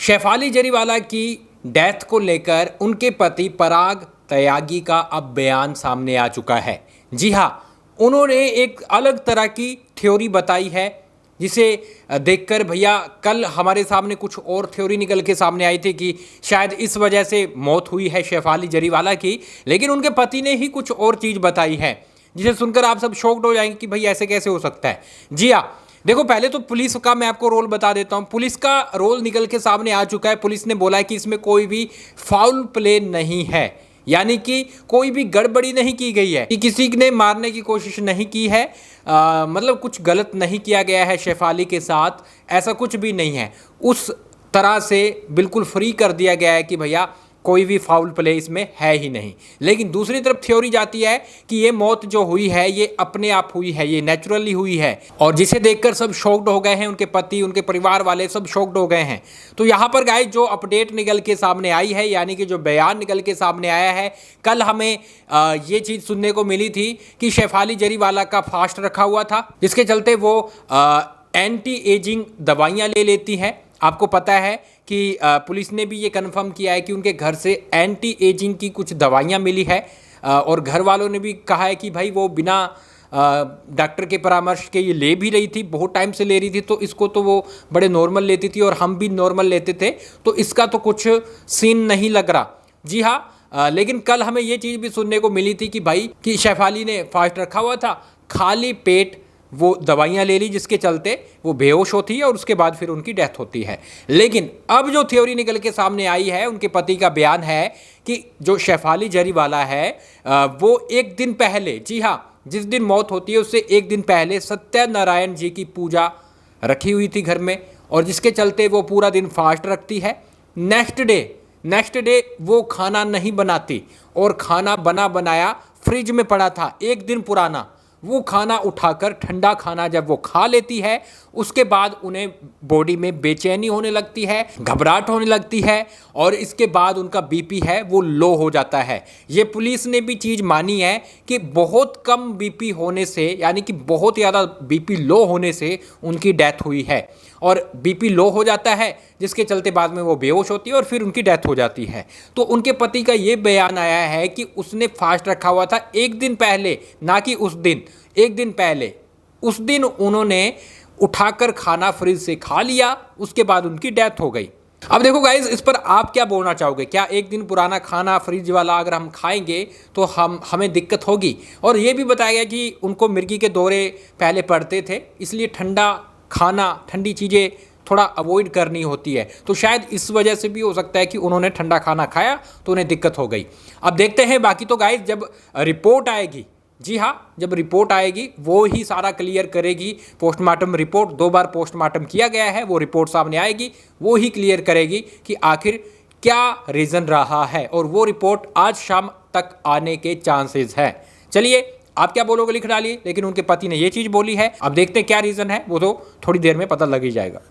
शेफाली जरीवाला की डेथ को लेकर उनके पति पराग त्यागी का अब बयान सामने आ चुका है। जी हाँ, उन्होंने एक अलग तरह की थ्योरी बताई है, जिसे देखकर भैया कल हमारे सामने कुछ और थ्योरी निकल के सामने आई थी कि शायद इस वजह से मौत हुई है शेफाली जरीवाला की, लेकिन उनके पति ने ही कुछ और चीज़ बताई है, जिसे सुनकर आप सब शॉक्ड हो जाएंगे कि भाई ऐसे कैसे हो सकता है। जी हाँ, देखो पहले तो पुलिस का मैं आपको रोल बता देता हूं। पुलिस का रोल निकल के सामने आ चुका है। पुलिस ने बोला है कि इसमें कोई भी फाउल प्ले नहीं है, यानी कि कोई भी गड़बड़ी नहीं की गई है, कि किसी ने मारने की कोशिश नहीं की है, मतलब कुछ गलत नहीं किया गया है शेफाली के साथ, ऐसा कुछ भी नहीं है। उस तरह से बिल्कुल फ्री कर दिया गया है कि भैया कोई भी फाउल प्ले इसमें है ही नहीं। लेकिन दूसरी तरफ थ्योरी जाती है कि ये मौत जो हुई है ये अपने आप हुई है, ये नेचुरली हुई है, और जिसे देखकर सब शॉक्ड हो गए हैं। उनके पति, उनके परिवार वाले सब शॉक्ड हो गए हैं। तो यहाँ पर गाइस जो अपडेट निकल के सामने आई है, यानी कि जो बयान निकल के सामने आया है, कल हमें ये चीज़ सुनने को मिली थी कि शेफाली जरीवाला का फास्ट रखा हुआ था, जिसके चलते वो एंटी एजिंग दवाइयाँ ले लेती हैं। आपको पता है कि पुलिस ने भी ये कंफर्म किया है कि उनके घर से एंटी एजिंग की कुछ दवाइयाँ मिली है, और घर वालों ने भी कहा है कि भाई वो बिना डॉक्टर के परामर्श के ये ले भी रही थी, बहुत टाइम से ले रही थी, तो इसको तो वो बड़े नॉर्मल लेती थी और हम भी नॉर्मल लेते थे, तो इसका तो कुछ सीन नहीं लग रहा। जी हाँ, लेकिन कल हमें ये चीज़ भी सुनने को मिली थी कि भाई कि शेफाली ने फास्ट रखा हुआ था, खाली पेट वो दवाइयाँ ले ली, जिसके चलते वो बेहोश होती है और उसके बाद फिर उनकी डेथ होती है। लेकिन अब जो थ्योरी निकल के सामने आई है, उनके पति का बयान है कि जो शेफाली जरीवाला है वो एक दिन पहले, जी हाँ, जिस दिन मौत होती है उससे एक दिन पहले सत्यनारायण जी की पूजा रखी हुई थी घर में, और जिसके चलते वो पूरा दिन फास्ट रखती है। नेक्स्ट डे वो खाना नहीं बनाती, और खाना बना बनाया फ्रिज में पड़ा था एक दिन पुराना, वो खाना उठाकर ठंडा खाना जब वो खा लेती है, उसके बाद उन्हें बॉडी में बेचैनी होने लगती है, घबराहट होने लगती है, और इसके बाद उनका बीपी है वो लो हो जाता है। ये पुलिस ने भी चीज़ मानी है कि बहुत कम बीपी होने से, यानी कि बहुत ज़्यादा बीपी लो होने से उनकी डेथ हुई है, और बीपी लो हो जाता है, जिसके चलते बाद में वो बेहोश होती है और फिर उनकी डेथ हो जाती है। तो उनके पति का ये बयान आया है कि उसने फास्ट रखा हुआ था एक दिन पहले, ना कि उस दिन, एक दिन पहले। उस दिन उन्होंने उठाकर खाना फ्रिज से खा लिया, उसके बाद उनकी डेथ हो गई। अब देखो गाइज, इस पर आप क्या बोलना चाहोगे? क्या एक दिन पुराना खाना फ्रिज वाला अगर हम खाएंगे तो हमें दिक्कत होगी? और ये भी बताया गया कि उनको मिर्गी के दौरे पहले पड़ते थे, इसलिए ठंडा खाना, ठंडी चीज़ें थोड़ा अवॉइड करनी होती है, तो शायद इस वजह से भी हो सकता है कि उन्होंने ठंडा खाना खाया तो उन्हें दिक्कत हो गई। अब देखते हैं बाकी। तो गाइज जब रिपोर्ट आएगी, जी हाँ, जब रिपोर्ट आएगी वो ही सारा क्लियर करेगी। पोस्टमार्टम रिपोर्ट 2 बार पोस्टमार्टम किया गया है, वो रिपोर्ट सामने आएगी, वो ही क्लियर करेगी कि आखिर क्या रीज़न रहा है, और वो रिपोर्ट आज शाम तक आने के चांसेस हैं। चलिए, आप क्या बोलोगे लिख डालिए। लेकिन उनके पति ने ये चीज़ बोली है, अब देखते हैं क्या रीज़न है, वो तो थोड़ी देर में पता लग ही जाएगा।